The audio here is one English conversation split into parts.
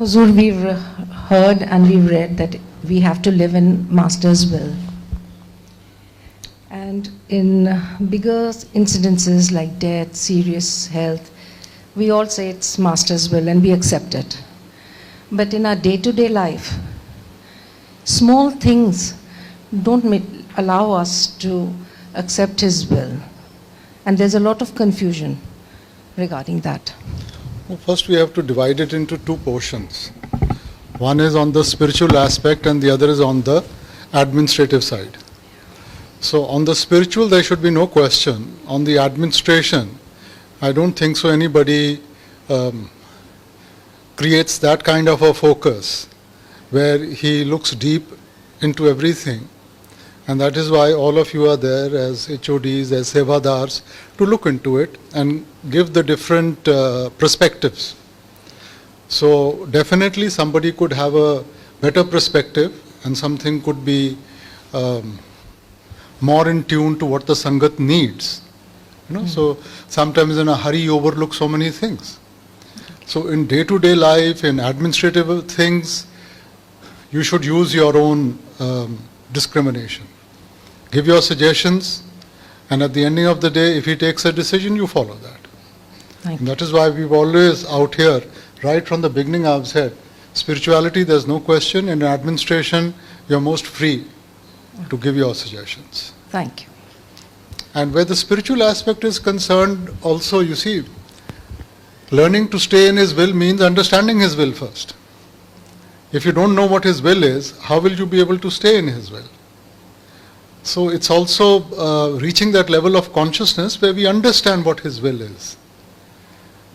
Huzur, we've heard and we've read that we have to live in Master's will. And in bigger incidences like death, serious health, we all say it's Master's will and we accept it. But in our day-to-day life, small things don't allow us to accept His will. And there's a lot of confusion regarding that. Well, first we have to divide it into two portions. One is on the spiritual aspect and the other is on the administrative side. So on the spiritual there should be no question. On the administration, I don't think so anybody creates that kind of a focus where he looks deep into everything. And that is why all of you are there as HODs, as Sevadars, to look into it and give the different perspectives. So definitely somebody could have a better perspective and something could be more in tune to what the Sangat needs. So sometimes in a hurry you overlook so many things. So in day-to-day life, in administrative things, you should use your own discrimination. Give your suggestions, and at the ending of the day, if he takes a decision, you follow that. And that is why we've always out here, right from the beginning I've said, spirituality, there's no question. In administration, you're most free to give your suggestions. Thank you. And where the spiritual aspect is concerned, also, you see, learning to stay in His will means understanding His will first. If you don't know what His will is, how will you be able to stay in His will? So it's also reaching that level of consciousness where we understand what His will is.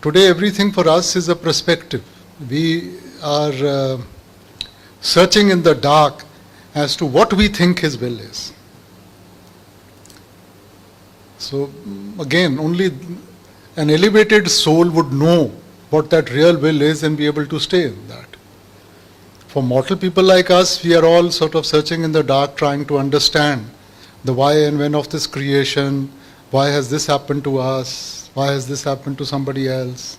Today everything for us is a perspective. We are searching in the dark as to what we think His will is. So again, only an elevated soul would know what that real will is and be able to stay in that. For mortal people like us, we are all sort of searching in the dark, trying to understand the why and when of this creation, why has this happened to us, why has this happened to somebody else.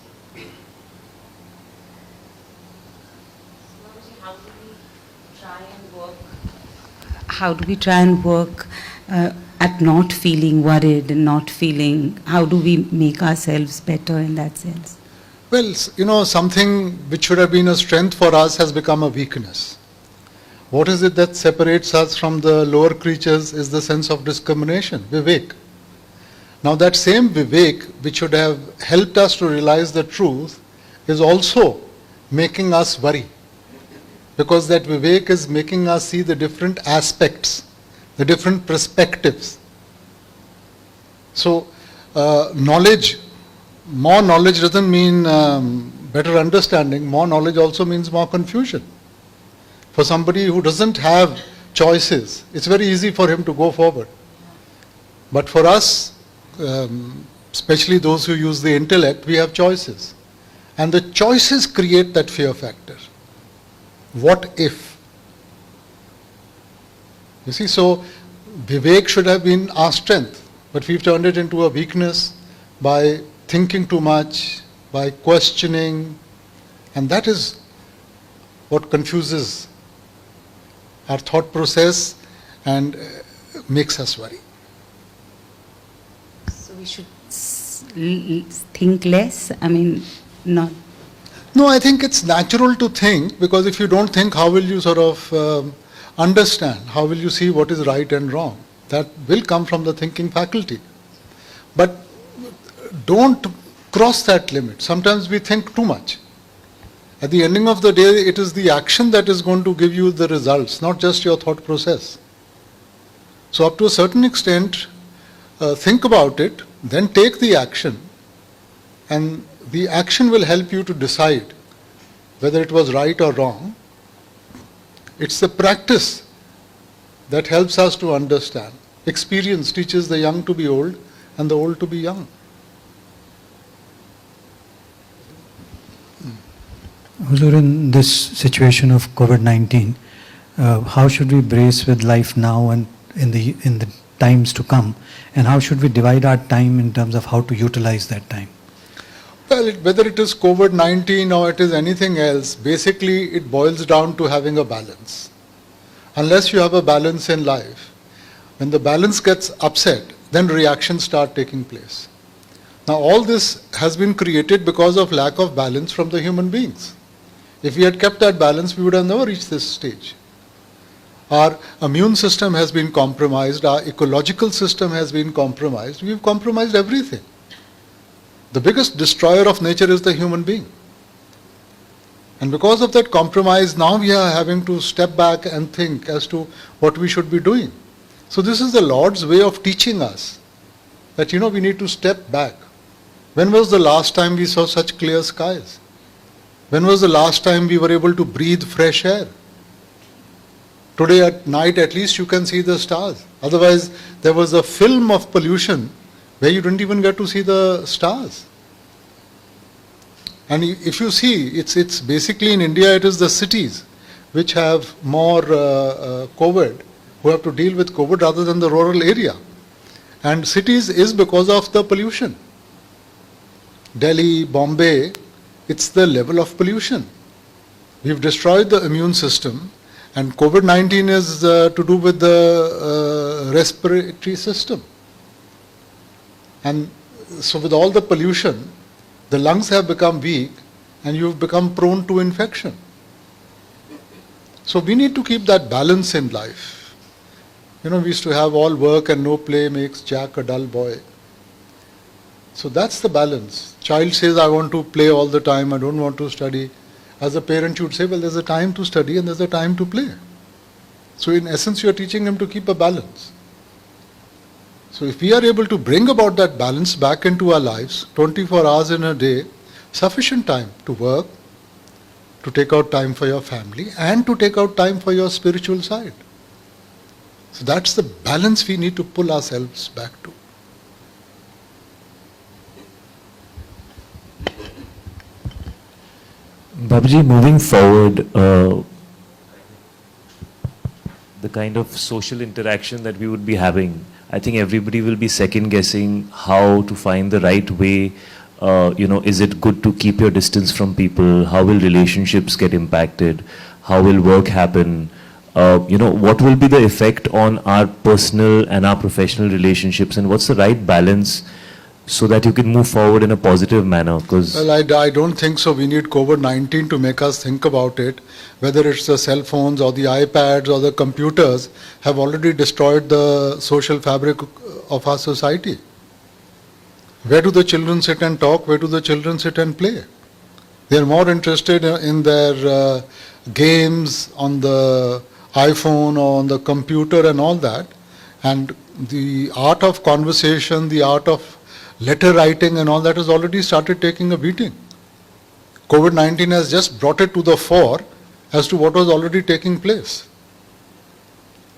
How do we try and work at not feeling worried and not feeling, how do we make ourselves better in that sense? Well, something which should have been a strength for us has become a weakness. What is it that separates us from the lower creatures is the sense of discrimination, vivek. Now that same vivek, which should have helped us to realize the truth, is also making us worry. Because that vivek is making us see the different aspects, the different perspectives. So knowledge, more knowledge doesn't mean better understanding. More knowledge also means more confusion. For somebody who doesn't have choices, it's very easy for him to go forward. But for us, especially those who use the intellect, we have choices. And the choices create that fear factor. What if? You see, so vivek should have been our strength, but we've turned it into a weakness by thinking too much, by questioning, and that is what confuses our thought process and makes us worry. So we should think less? Not. No, I think it's natural to think, because if you don't think, how will you sort of understand? How will you see what is right and wrong? That will come from the thinking faculty. But don't cross that limit. Sometimes we think too much. At the ending of the day, it is the action that is going to give you the results, not just your thought process. So up to a certain extent, think about it, then take the action, and the action will help you to decide whether it was right or wrong. It's the practice that helps us to understand. Experience teaches the young to be old and the old to be young. Huzur, in this situation of COVID-19, how should we brace with life now and in the times to come, and how should we divide our time in terms of how to utilize that time? Well, whether it is COVID-19 or it is anything else, basically it boils down to having a balance. Unless you have a balance in life, when the balance gets upset, then reactions start taking place. Now all this has been created because of lack of balance from the human beings. If we had kept that balance, we would have never reached this stage. Our immune system has been compromised, our ecological system has been compromised, we've compromised everything. The biggest destroyer of nature is the human being. And because of that compromise, now we are having to step back and think as to what we should be doing. So this is the Lord's way of teaching us that, we need to step back. When was the last time we saw such clear skies? When was the last time we were able to breathe fresh air? Today at night, at least you can see the stars. Otherwise, there was a film of pollution where you didn't even get to see the stars. And if you see, it's basically in India, it is the cities which have more COVID, who have to deal with COVID rather than the rural area. And cities is because of the pollution. Delhi, Bombay, it's the level of pollution. We've destroyed the immune system, and COVID-19 is to do with the respiratory system. And so with all the pollution, the lungs have become weak and you've become prone to infection. So we need to keep that balance in life. We used to have all work and no play makes Jack a dull boy. So that's the balance. Child says, I want to play all the time, I don't want to study. As a parent, you would say, well, there's a time to study and there's a time to play. So in essence, you're teaching him to keep a balance. So if we are able to bring about that balance back into our lives, 24 hours in a day, sufficient time to work, to take out time for your family, and to take out time for your spiritual side. So that's the balance we need to pull ourselves back to. Babaji, moving forward, the kind of social interaction that we would be having, I think everybody will be second guessing how to find the right way. Is it good to keep your distance from people? How will relationships get impacted? How will work happen? What will be the effect on our personal and our professional relationships, and what's the right balance so that you can move forward in a positive manner? Well, I don't think so. We need COVID-19 to make us think about it. Whether it's the cell phones or the iPads or the computers have already destroyed the social fabric of our society. Where do the children sit and talk? Where do the children sit and play? They are more interested in their games on the iPhone or on the computer and all that. And the art of conversation, the art of letter writing and all that has already started taking a beating. COVID-19 has just brought it to the fore as to what was already taking place.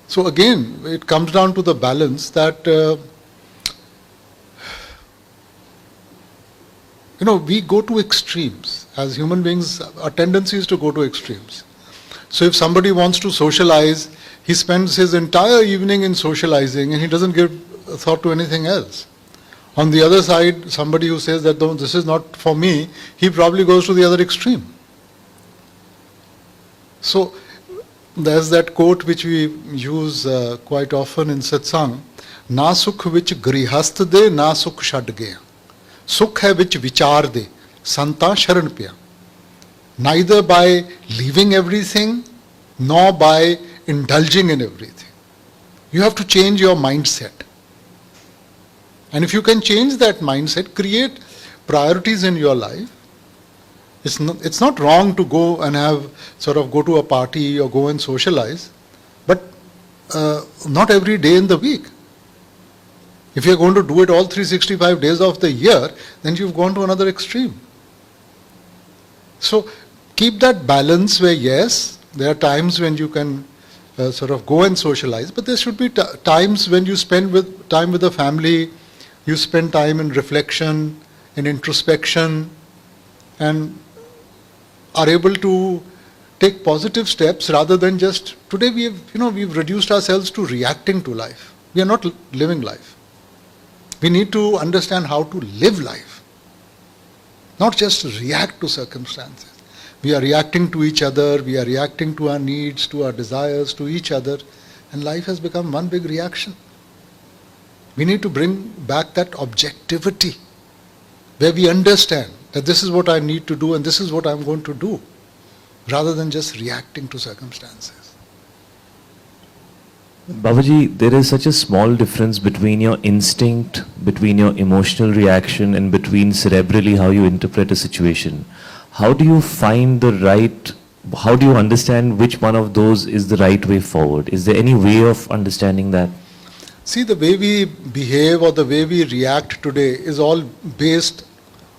So again, it comes down to the balance that we go to extremes. As human beings, our tendency is to go to extremes. So if somebody wants to socialize, he spends his entire evening in socializing and he doesn't give thought to anything else. On the other side, somebody who says that no, this is not for me, he probably goes to the other extreme. So there's that quote which we use quite often in satsang, na sukh vich grihast de, na sukh shad gaya. Sukh hai vich vichar de, santa sharan pya. Neither by leaving everything, nor by indulging in everything. You have to change your mindset. And if you can change that mindset, create priorities in your life, it's not wrong to go and go to a party or go and socialize, but not every day in the week. If you're going to do it all 365 days of the year, then you've gone to another extreme. So keep that balance where yes, there are times when you can go and socialize, but there should be times when you spend time with the family, you spend time in reflection, in introspection, and are able to take positive steps rather than just, today we've reduced ourselves to reacting to life. We are not living life. We need to understand how to live life. not just react to circumstances. We are reacting to each other, we are reacting to our needs, to our desires, to each other, and life has become one big reaction. We need to bring back that objectivity where we understand that this is what I need to do and this is what I'm going to do, rather than just reacting to circumstances. Babaji, there is such a small difference between your instinct, between your emotional reaction, and between cerebrally how you interpret a situation. How do you find the right, how do you understand which one of those is the right way forward? Is there any way of understanding that? See, the way we behave or the way we react today is all based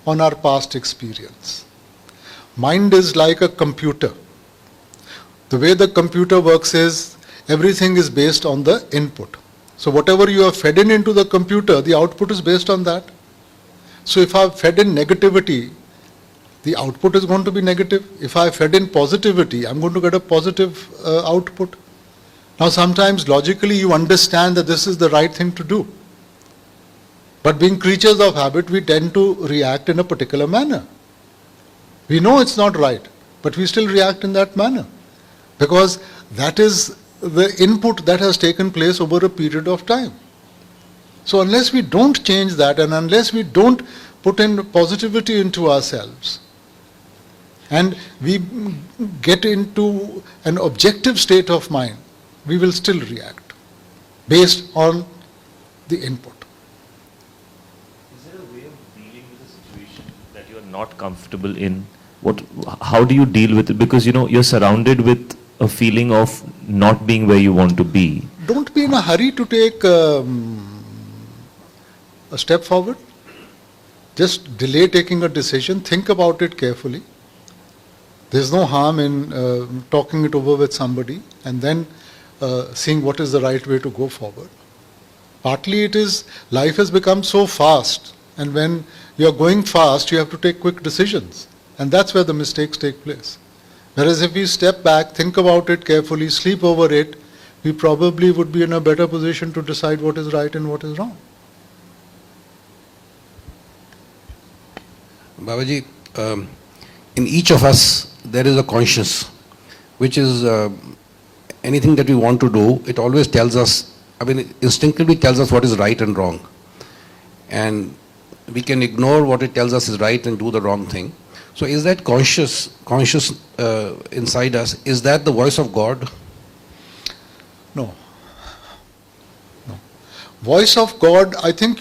on our past experience. Mind is like a computer. The way the computer works is everything is based on the input. So whatever you have fed in into the computer, the output is based on that. So if I've fed in negativity, the output is going to be negative. If I fed in positivity, I'm going to get a positive output. Now sometimes logically you understand that this is the right thing to do. But being creatures of habit, we tend to react in a particular manner. We know it's not right, but we still react in that manner. Because that is the input that has taken place over a period of time. So unless we don't change that and unless we don't put in positivity into ourselves and we get into an objective state of mind, we will still react based on the input. Is there a way of dealing with a situation that you are not comfortable in? How do you deal with it? Because you're surrounded with a feeling of not being where you want to be. Don't be in a hurry to take a step forward. Just delay taking a decision. Think about it carefully. There's no harm in talking it over with somebody and then seeing what is the right way to go forward. Partly it is, life has become so fast, and when you're going fast, you have to take quick decisions. And that's where the mistakes take place. Whereas if we step back, think about it carefully, sleep over it, we probably would be in a better position to decide what is right and what is wrong. Babaji, in each of us there is a conscious, which is anything that we want to do, it always tells us, it instinctively tells us what is right and wrong. And we can ignore what it tells us is right and do the wrong thing. So is that conscious inside us, is that the voice of God? No. Voice of God, I think,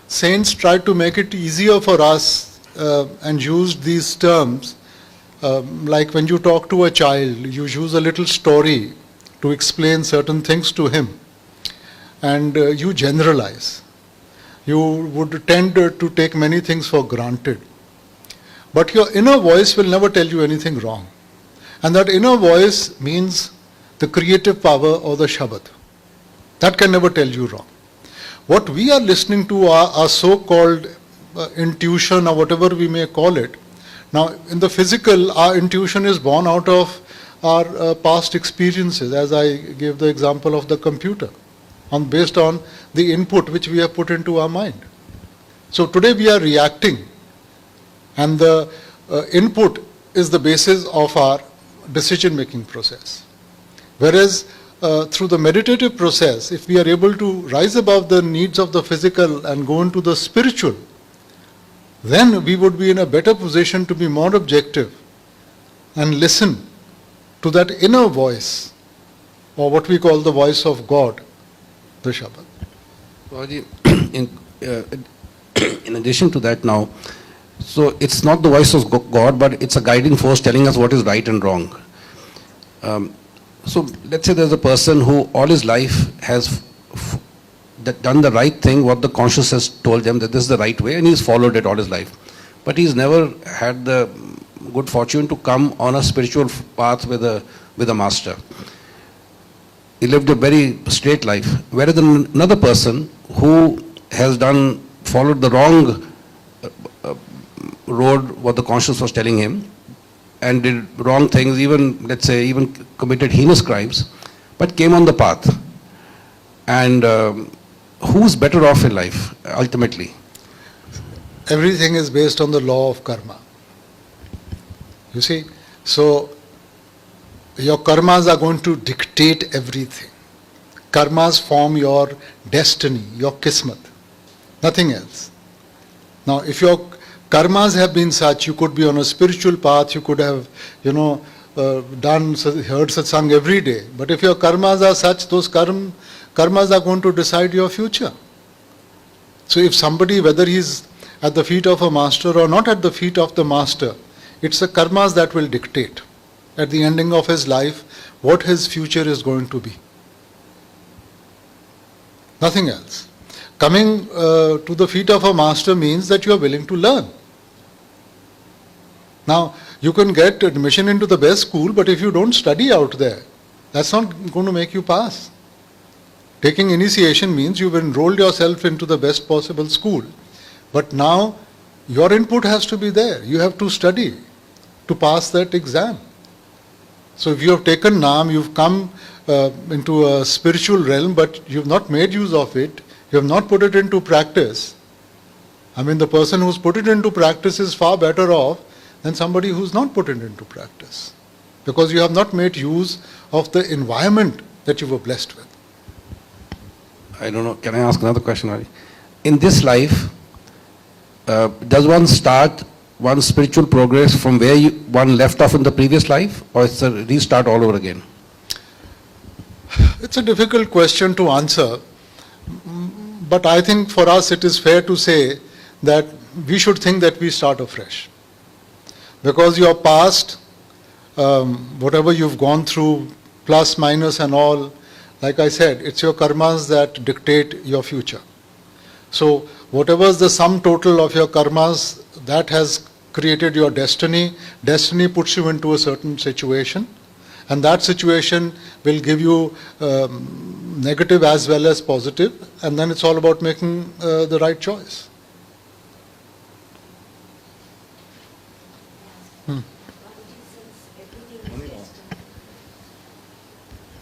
saints tried to make it easier for us and used these terms. Like when you talk to a child, you use a little story to explain certain things to him. And you generalize. You would tend to take many things for granted. But your inner voice will never tell you anything wrong. And that inner voice means the creative power or the Shabad. That can never tell you wrong. What we are listening to are so-called intuition or whatever we may call it. Now, in the physical, our intuition is born out of our past experiences, as I gave the example of the computer, based on the input which we have put into our mind. So today we are reacting, and the input is the basis of our decision-making process. Whereas through the meditative process, if we are able to rise above the needs of the physical and go into the spiritual, then we would be in a better position to be more objective and listen to that inner voice, or what we call the voice of God, the Shabad. In addition to that now, so it's not the voice of God, but it's a guiding force telling us what is right and wrong. So let's say there's a person who all his life has done the right thing, what the conscious has told them that this is the right way, and he's followed it all his life. But he's never had the good fortune to come on a spiritual path with a master. He lived a very straight life. Whereas another person who has followed the wrong road, what the conscious was telling him, and did wrong things, even committed heinous crimes, but came on the path. And who's better off in life, ultimately? everything is based on the law of karma. You see? So, your karmas are going to dictate everything. Karmas form your destiny, your kismat, nothing else. Now, if your karmas have been such, you could be on a spiritual path, you could have, heard satsang every day. But if your karmas are such, those karmas are going to decide your future. So if somebody, whether he's at the feet of a master or not at the feet of the master, it's the karmas that will dictate at the ending of his life what his future is going to be. Nothing else. Coming to the feet of a master means that you are willing to learn. Now, you can get admission into the best school, but if you don't study out there, that's not going to make you pass. Taking initiation means you've enrolled yourself into the best possible school. But now, your input has to be there. You have to study to pass that exam. So if you have taken Naam, you've come into a spiritual realm, but you've not made use of it, you have not put it into practice. I mean, the person who's put it into practice is far better off than somebody who's not put it into practice. Because you have not made use of the environment that you were blessed with. I don't know, can I ask another question, Hari? In this life, does one start one's spiritual progress from where one left off in the previous life, or it's a restart all over again? It's a difficult question to answer, but I think for us it is fair to say that we should think that we start afresh. Because your past, whatever you've gone through, plus, minus and all, like I said, it's your karmas that dictate your future. So whatever is the sum total of your karmas, that has created your destiny. Destiny puts you into a certain situation, and that situation will give you negative as well as positive, and then it's all about making the right choice.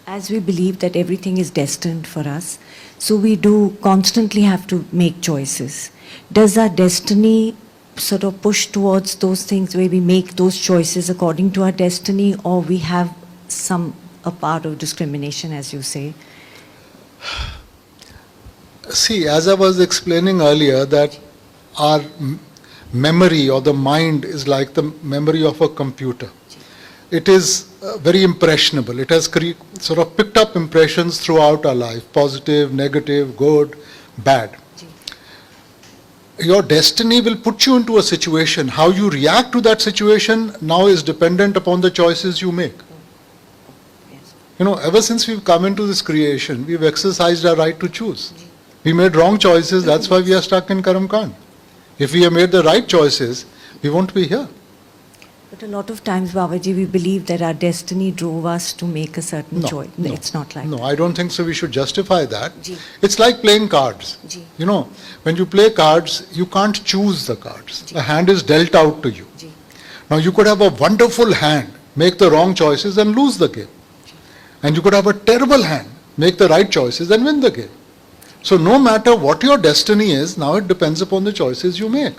As we believe that everything is destined for us, so we do constantly have to make choices. Does our destiny sort of push towards those things where we make those choices according to our destiny, or we have a part of discrimination, as you say? See, as I was explaining earlier, that our memory or the mind is like the memory of a computer. It is very impressionable. It has sort of picked up impressions throughout our life, positive, negative, good, bad. Your destiny will put you into a situation. How you react to that situation now is dependent upon the choices you make. Ever since we've come into this creation, we've exercised our right to choose. We made wrong choices, that's why we are stuck in Karam Kand. If we have made the right choices, we won't be here. But a lot of times, Babaji, we believe that our destiny drove us to make a certain choice. No, It's not like that. No, I don't think so. We should justify that. Ji. It's like playing cards. Ji. When you play cards, you can't choose the cards. Ji. The hand is dealt out to you. Ji. Now, you could have a wonderful hand, make the wrong choices and lose the game. And you could have a terrible hand, make the right choices and win the game. So no matter what your destiny is, now it depends upon the choices you make.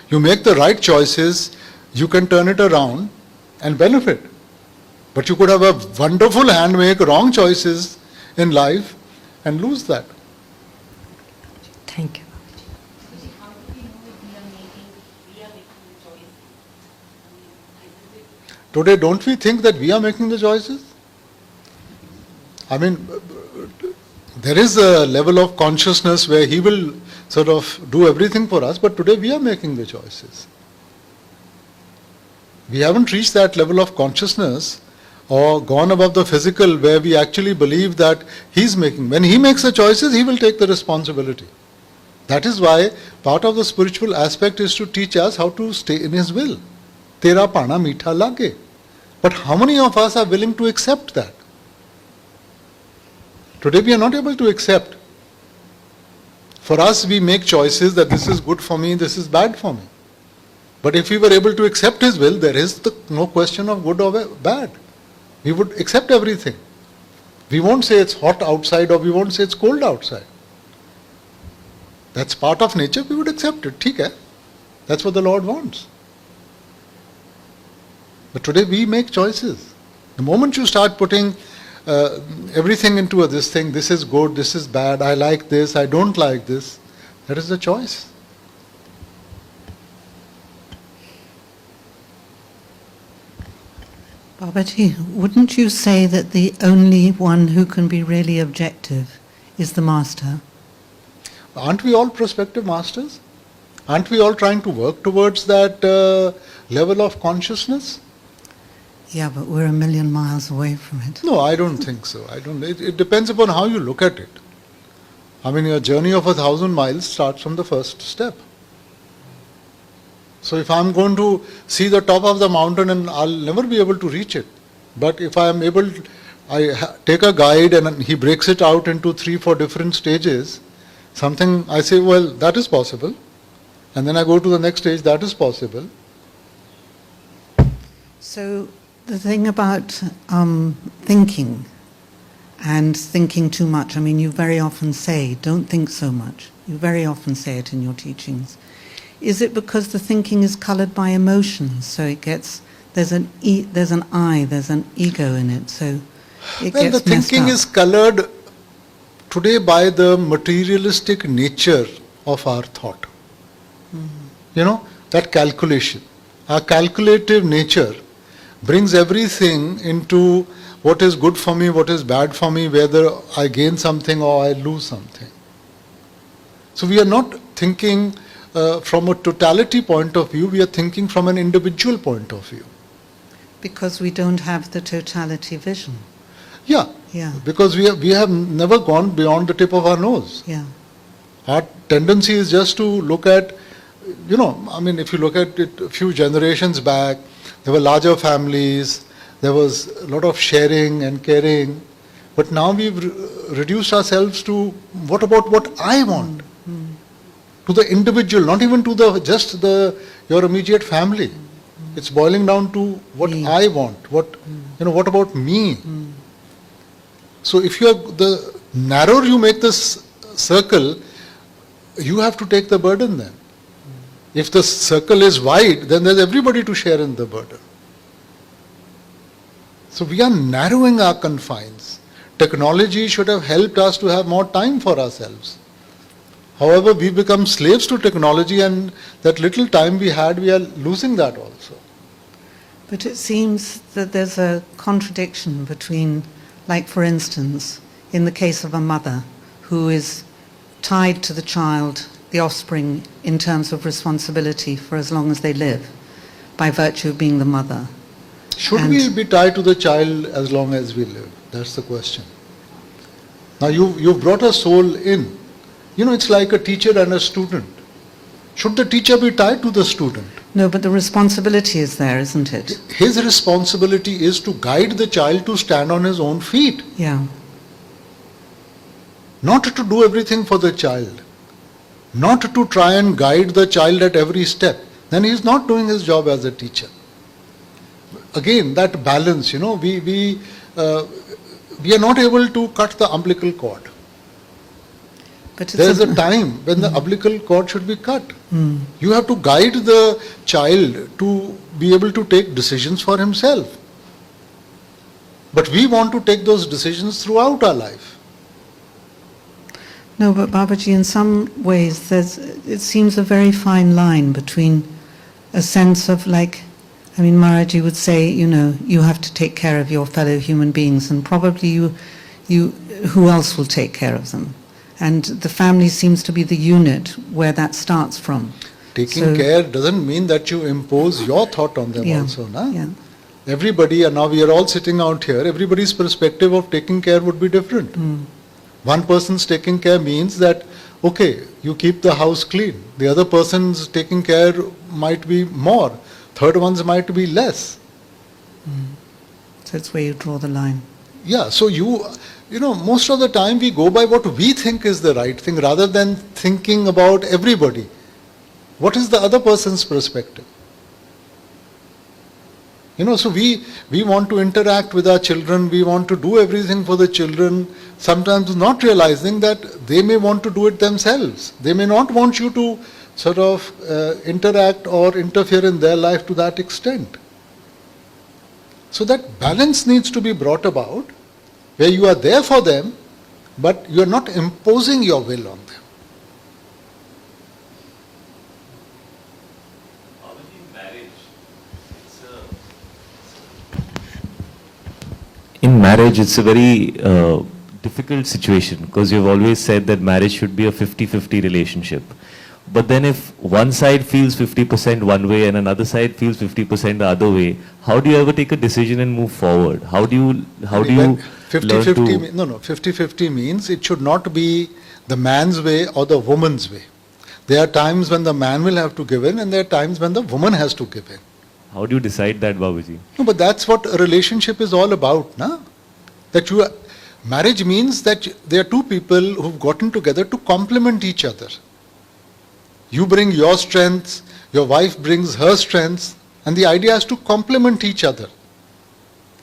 You make the right choices, you can turn it around and benefit. But you could have a wonderful hand, make wrong choices in life and lose that. Thank you. Today, don't we think that we are making the choices? I mean, there is a level of consciousness where he will sort of do everything for us, but today we are making the choices. We haven't reached that level of consciousness or gone above the physical where we actually believe that he's making. When he makes the choices, he will take the responsibility. That is why part of the spiritual aspect is to teach us how to stay in his will. Tera pana meetha lage. But how many of us are willing to accept that? Today we are not able to accept. For us, we make choices that this is good for me, this is bad for me. But if we were able to accept his will, there is no question of good or bad. We would accept everything. We won't say it's hot outside or we won't say it's cold outside. That's part of nature, we would accept it. ठीक है. That's what the Lord wants. But today we make choices. The moment you start putting everything into this thing, this is good, this is bad, I like this, I don't like this, that is the choice. Babaji, wouldn't you say that the only one who can be really objective is the master? Aren't we all prospective masters? Aren't we all trying to work towards that level of consciousness? Yeah, but we're a million miles away from it. No, I don't think so. It depends upon how you look at it. I mean, your journey of 1,000 miles starts from the first step. So if I'm going to see the top of the mountain, and I'll never be able to reach it. But if I am able, take a guide and he breaks it out into 3-4 different stages, something I say, well, that is possible. And then I go to the next stage, that is possible. So the thing about thinking and thinking too much, I mean, you very often say, don't think so much. You very often say it in your teachings. Is it because the thinking is colored by emotions? So it gets, there's an I, there's an ego in it, so it Well, the gets messed thinking up. is colored today by the materialistic nature of our thought. You know, that calculation. Our calculative nature brings everything into what is good for me, what is bad for me, whether I gain something or I lose something. So we are not thinking from a totality point of view, we are thinking from an individual point of view. Because we don't have the totality vision. Yeah, Yeah, because we have never gone beyond the tip of our nose. yeah. Our tendency is just to look at, you know, I mean, if you look at it a few generations back, there were larger families, there was a lot of sharing and caring, but now we've reduced ourselves to what about what I want? To the individual, not even to your immediate family. It's boiling down to what Me. I want, what about me? So if you are, the narrower you make this circle, you have to take the burden then. If the circle is wide, then there's everybody to share in the burden. So we are narrowing our confines. Technology should have helped us to have more time for ourselves. However, we become slaves to technology, and that little time we had, we are losing that also. But it seems that there's a contradiction between, like for instance, in the case of a mother who is tied to the child, the offspring, in terms of responsibility for as long as they live, by virtue of being the mother. Should And- we be tied to the child as long as we live? That's the question. Now you've brought a soul in. You know, it's like a teacher and a student. Should the teacher be tied to the student? No, but the responsibility is there, isn't it? His responsibility is to guide the child to stand on his own feet, Yeah. not to do everything for the child, not to try and guide the child at every step. Then he's not doing his job as a teacher. Again, that balance, you know, we are not able to cut the umbilical cord. But it's There's a time when the umbilical cord should be cut. You have to guide the child to be able to take decisions for himself. But we want to take those decisions throughout our life. No, but Babaji, in some ways, it seems a very fine line between a sense of like, I mean, Maharaji would say, you know, you have to take care of your fellow human beings, and probably who else will take care of them? And the family seems to be the unit where that starts from. Taking So- care doesn't mean that you impose your thought on them Yeah, also. Na? yeah. Everybody, and now we are all sitting out here, everybody's perspective of taking care would be different. One person's taking care means that, okay, you keep the house clean. The other person's taking care might be more. Third one's might be less. So it's where you draw the line. Yeah, so you know, most of the time we go by what we think is the right thing rather than thinking about everybody. What is the other person's perspective? You know, so we want to interact with our children, we want to do everything for the children, sometimes not realizing that they may want to do it themselves. They may not want you to sort of interact or interfere in their life to that extent. So that balance needs to be brought about, where you are there for them, but you are not imposing your will on them. In marriage, it's a very difficult situation because you've always said that marriage should be a 50-50 relationship. But then if one side feels 50% one way and another side feels 50% the other way, how do you ever take a decision and move forward? How do you learn 50-50 to... no, 50-50 means it should not be the man's way or the woman's way. There are times when the man will have to give in and there are times when the woman has to give in. How do you decide that, Babuji? No, but that's what a relationship is all about, na? That marriage means that there are two people who've gotten together to complement each other. You bring your strengths, your wife brings her strengths, and the idea is to complement each other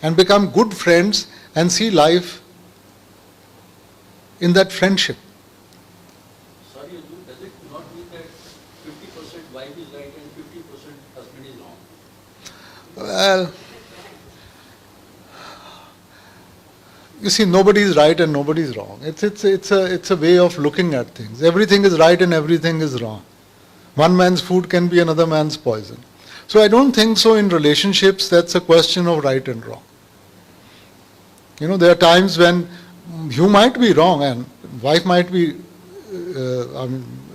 and become good friends and see life in that friendship. Sorry, Arjun, does it not mean that 50% wife is right and 50% husband is wrong? Well, you see, nobody is right and nobody is wrong. It's a way of looking at things. Everything is right and everything is wrong. One man's food can be another man's poison. So I don't think so in relationships that's a question of right and wrong. You know, there are times when you might be wrong and wife might be,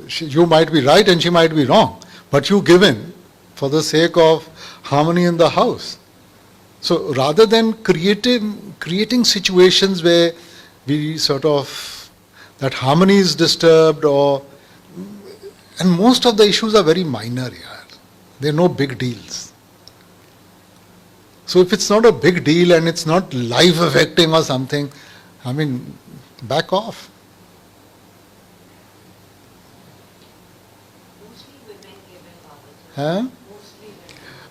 you might be right and she might be wrong, but you give in for the sake of harmony in the house. So rather than creating situations where we sort of, that harmony is disturbed and most of the issues are very minor here. They're no big deals. So if it's not a big deal and it's not life affecting or something, I mean, back off. Huh?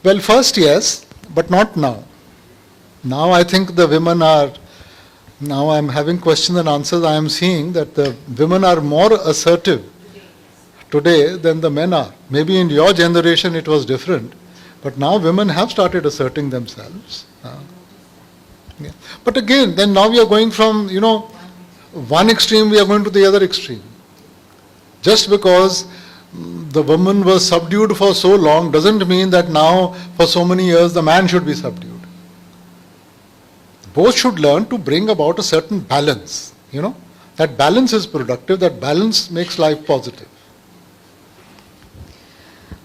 Well, first yes, but not now. Now I think the women are, now I'm having questions and answers, I am seeing that the women are more assertive today than the men are. Maybe in your generation it was different, but now women have started asserting themselves. Yeah. But again, then now we are going from, one extreme, we are going to the other extreme. Just because the woman was subdued for so long doesn't mean that now for so many years the man should be subdued. Both should learn to bring about a certain balance. That balance is productive, that balance makes life positive.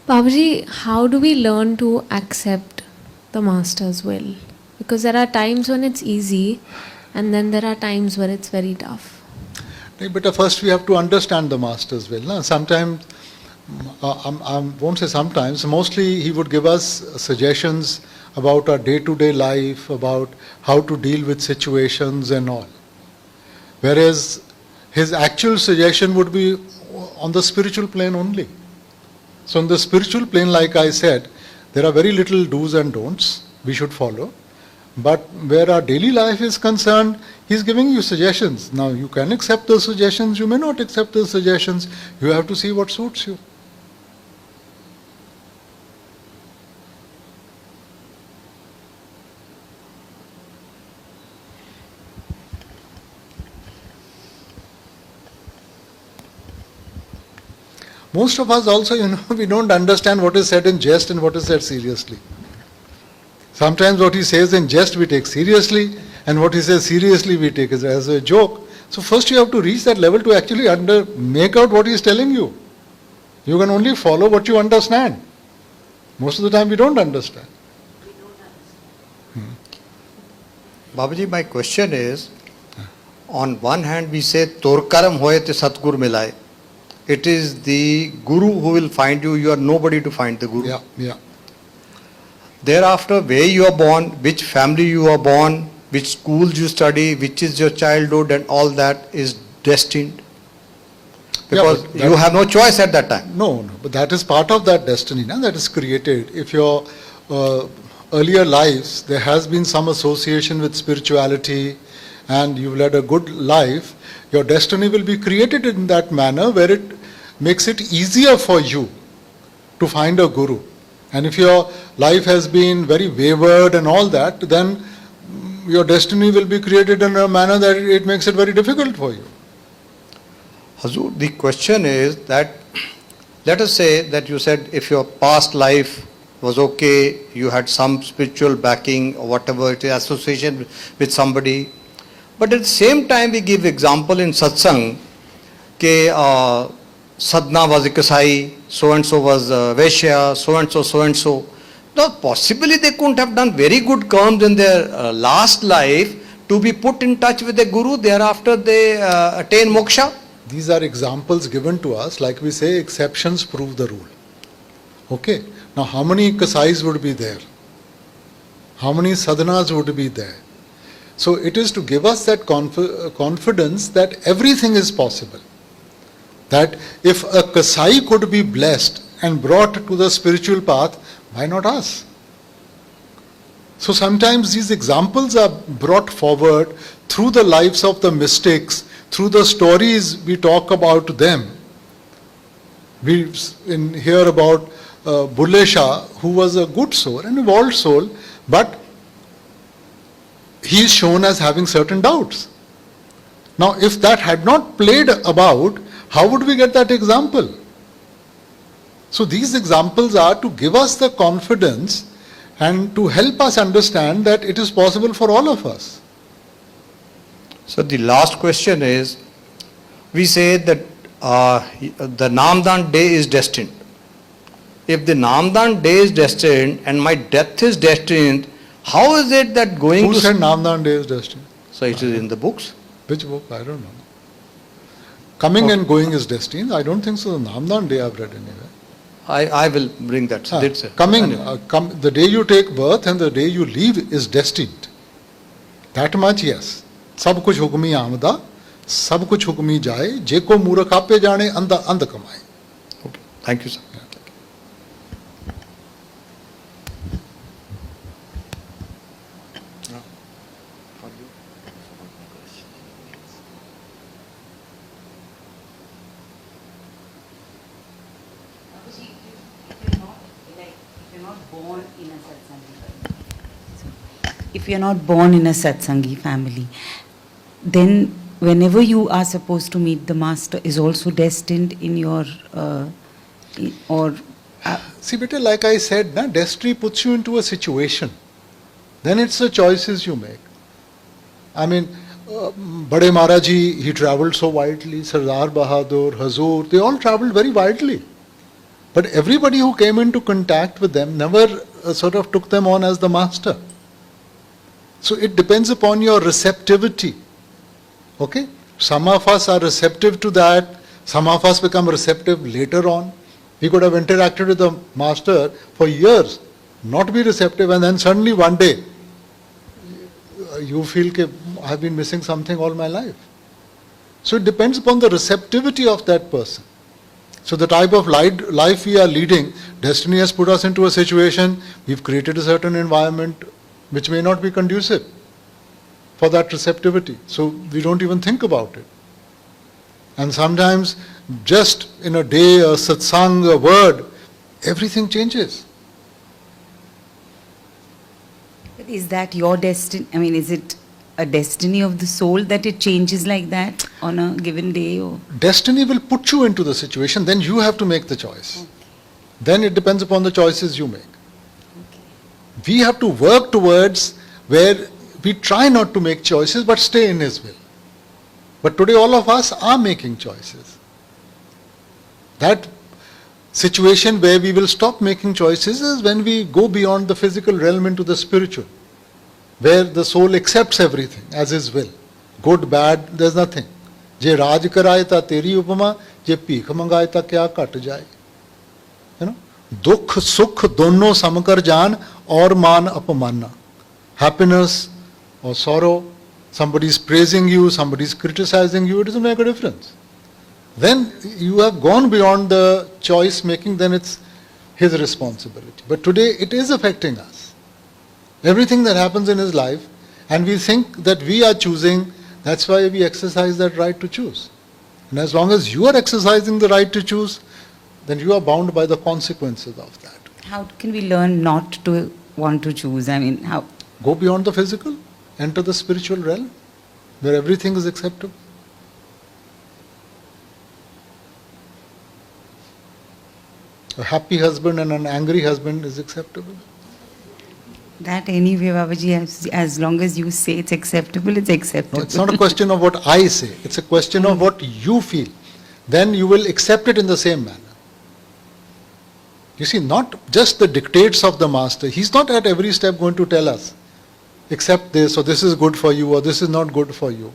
Babuji, how do we learn to accept the master's will? Because there are times when it's easy and then there are times where it's very tough. But first we have to understand the master's will. No? Sometimes, I won't say sometimes, mostly he would give us suggestions about our day-to-day life, about how to deal with situations and all. Whereas his actual suggestion would be on the spiritual plane only. So in the spiritual plane, like I said, there are very little do's and don'ts we should follow. But where our daily life is concerned, he's giving you suggestions. Now you can accept those suggestions, you may not accept those suggestions. You have to see what suits you. Most of us also, we don't understand what is said in jest and what is said seriously. Sometimes what he says in jest we take seriously, and what he says seriously we take as a joke. So first you have to reach that level to actually make out what he is telling you. You can only follow what you understand. Most of the time we don't understand. Babuji, my question is, on one hand we say, Torkaram hoye te Satgur milai. It is the Guru who will find you, you are nobody to find the Guru. Yeah. Thereafter, where you are born, which family you are born, which schools you study, which is your childhood and all that is destined. Because you have no choice at that time. No, but that is part of that destiny that is created. If your earlier lives, there has been some association with spirituality and you've led a good life, your destiny will be created in that manner where makes it easier for you to find a guru. And if your life has been very wayward and all that, then your destiny will be created in a manner that it makes it very difficult for you. Hazur, the question is that, let us say that you said if your past life was okay, you had some spiritual backing or whatever, it is association with somebody. But at the same time we give example in satsang, ke Sadhna was a Kasai, so and so was a Vaishya, so and so, so and so. Now possibly they couldn't have done very good karmas in their last life to be put in touch with a guru, thereafter they attain moksha. These are examples given to us, like we say, exceptions prove the rule. Okay, now how many Kasais would be there? How many sadhanas would be there? So it is to give us that confidence that everything is possible. That if a Kasai could be blessed and brought to the spiritual path, why not us? So sometimes these examples are brought forward through the lives of the mystics, through the stories we talk about them. We hear about Bulle Shah, who was a good soul, an evolved soul, but he is shown as having certain doubts. Now, if that had not played about, how would we get that example? So these examples are to give us the confidence and to help us understand that it is possible for all of us. So the last question is, we say that the Namdan day is destined. If the Namdan day is destined and my death is destined, how is it that going Who to... said Namdan day is destined? So it is in the books. Which book? I don't know. Coming and going is destined. I don't think so. The Namdan day I've read anywhere. I will bring that. So that's it. Coming, the day you take birth and the day you leave is destined. That much, yes. सब कुछ हुक्मी आमदा, सब कुछ हुक्मी जाए, जे को मूर्ख आपे जाने अंध कमाए. Okay. Thank you, sir. If you're not born in a satsangi family, then whenever you are supposed to meet the master is also destined in your See, beta, like I said, na, destiny puts you into a situation. Then it's the choices you make. I mean, Bade Maharaji, he travelled so widely, Sardar Bahadur, Hazur, they all travelled very widely. But everybody who came into contact with them never sort of took them on as the master. So it depends upon your receptivity. Okay? Some of us are receptive to that. Some of us become receptive later on. We could have interacted with the master for years, not be receptive, and then suddenly one day you feel that I have been missing something all my life. So it depends upon the receptivity of that person. So the type of life we are leading, destiny has put us into a situation, we've created a certain environment which may not be conducive for that receptivity. So we don't even think about it. And sometimes just in a day, a satsang, a word, everything changes. But is that your destiny? I mean, is it a destiny of the soul that it changes like that on a given day? Or? Destiny will put you into the situation, then you have to make the choice. Okay. Then it depends upon the choices you make. We have to work towards where we try not to make choices but stay in His will. But today all of us are making choices. That situation where we will stop making choices is when we go beyond the physical realm into the spiritual, where the soul accepts everything as His will. Good, bad, there's nothing. Je raj karaye ta teri upama, je peek mangaye ta kya kat jaye. You know? Dukh, sukh, dono samakar jaan aur maan apamana. Happiness or sorrow, somebody is praising you, somebody is criticizing you, it doesn't make a difference. Then you have gone beyond the choice making, then it's his responsibility. But today it is affecting us. Everything that happens in his life, and we think that we are choosing, that's why we exercise that right to choose. And as long as you are exercising the right to choose, then you are bound by the consequences of that. How can we learn not to want to choose? I mean, how? Go beyond the physical, enter the spiritual realm, where everything is acceptable. A happy husband and an angry husband is acceptable. That anyway, Babaji, as long as you say it's acceptable, it's acceptable. No, it's not a question of what I say, it's a question of what you feel. Then you will accept it in the same manner. You see, not just the dictates of the master. He's not at every step going to tell us, accept this, or this is good for you, or this is not good for you.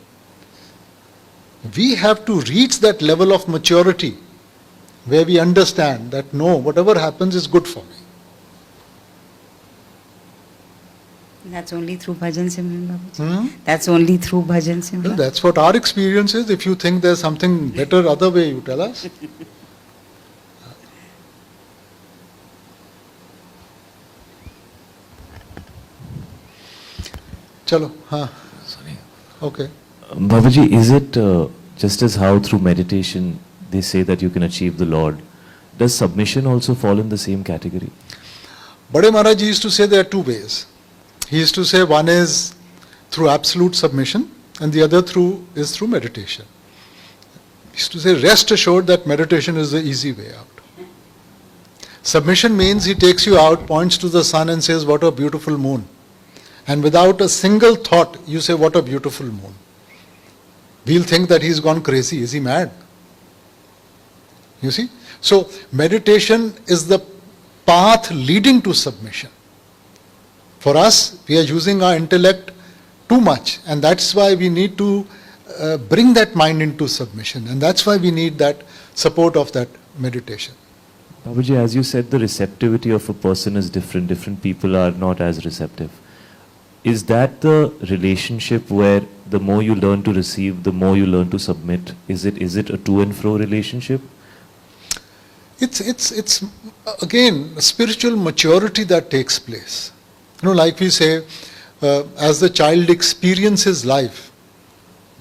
We have to reach that level of maturity where we understand that no, whatever happens is good for me. That's only through Bhajan Simran, Babaji. That's only through Bhajan Simran. Well, that's what our experience is. If you think there's something better other way, you tell us. Chalo, Sorry. okay. Babaji, is it just as how through meditation they say that you can achieve the Lord, does submission also fall in the same category? Bade Maharaj used to say there are two ways. He used to say one is through absolute submission and the other is through meditation. He used to say, rest assured that meditation is the easy way out. Submission means he takes you out, points to the sun and says, what a beautiful moon. And without a single thought, you say, what a beautiful moon. We'll think that he's gone crazy. Is he mad? You see? So meditation is the path leading to submission. For us, we are using our intellect too much, and that's why we need to bring that mind into submission, and that's why we need that support of that meditation. Babaji, as you said, the receptivity of a person is different. Different people are not as receptive. Is that the relationship where the more you learn to receive, the more you learn to submit? Is it a to and fro relationship? It's again spiritual maturity that takes place. You know, like we say, as the child experiences life,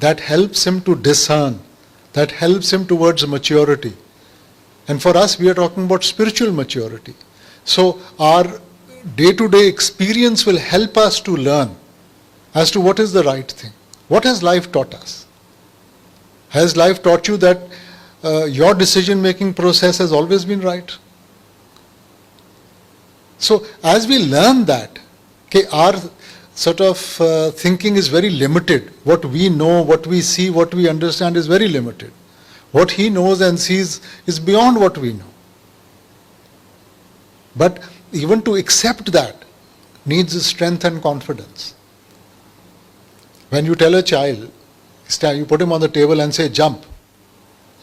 that helps him to discern, that helps him towards maturity. And for us, we are talking about spiritual maturity. So our day-to-day experience will help us to learn as to what is the right thing. What has life taught us? Has life taught you that your decision-making process has always been right? So as we learn that, okay, our sort of thinking is very limited. What we know, what we see, what we understand is very limited. What he knows and sees is beyond what we know. But even to accept that needs strength and confidence. When you tell a child, you put him on the table and say, jump.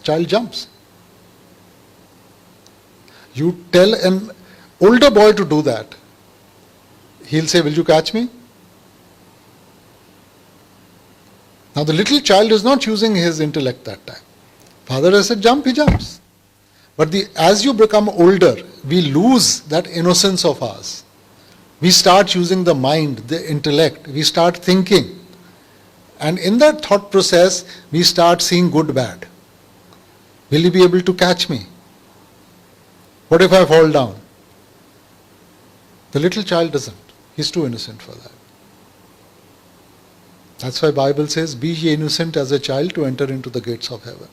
Child jumps. You tell an older boy to do that, he'll say, will you catch me? Now the little child is not using his intellect that time. Father has said jump, he jumps. But as you become older, we lose that innocence of ours. We start using the mind, the intellect, we start thinking. And in that thought process, we start seeing good, bad. Will he be able to catch me? What if I fall down? The little child doesn't. He's too innocent for that. That's why Bible says, be ye innocent as a child to enter into the gates of heaven.